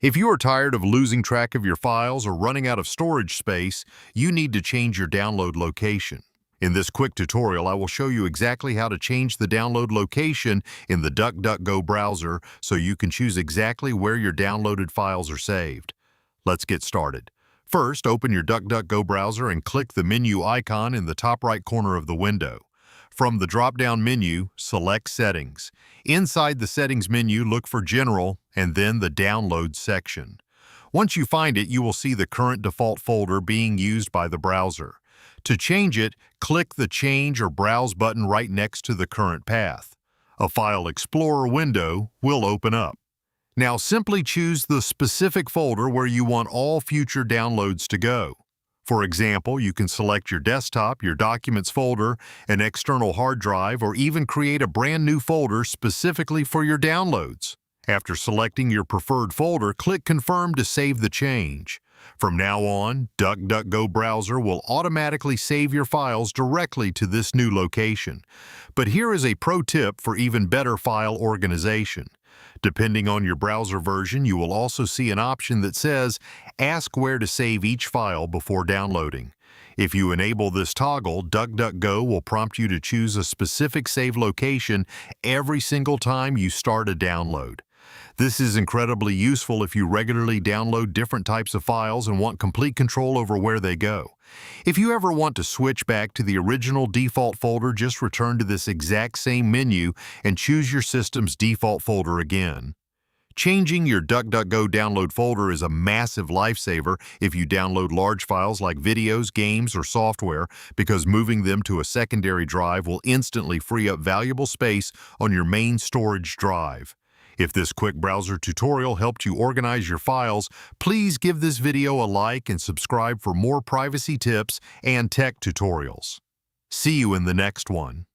If you are tired of losing track of your files or running out of storage space, you need to change your download location. In this quick tutorial, I will show you exactly how to change the download location in the Duckduckgo browser so you can choose exactly where your downloaded files are saved. Let's get started. First, open your Duckduckgo browser and click the menu icon in the top right corner of the window. From the drop-down menu, select Settings. Inside the Settings menu, look for General and then the Downloads section. Once you find it, you will see the current default folder being used by the browser. To change it, click the Change or Browse button right next to the current path. A File Explorer window will open up. Now simply choose the specific folder where you want all future downloads to go. For example, you can select your desktop, your Documents folder, an external hard drive, or even create a brand new folder specifically for your downloads. After selecting your preferred folder, click Confirm to save the change. From now on, Duckduckgo browser will automatically save your files directly to this new location. But here is a pro tip for even better file organization. Depending on your browser version, you will also see an option that says, Ask where to save each file before downloading. If you enable this toggle, Duckduckgo will prompt you to choose a specific save location every single time you start a download. This is incredibly useful if you regularly download different types of files and want complete control over where they go. If you ever want to switch back to the original default folder, just return to this exact same menu and choose your system's default folder again. Changing your Duckduckgo download folder is a massive lifesaver if you download large files like videos, games, or software, because moving them to a secondary drive will instantly free up valuable space on your main storage drive. If this quick browser tutorial helped you organize your files, please give this video a like and subscribe for more privacy tips and tech tutorials. See you in the next one.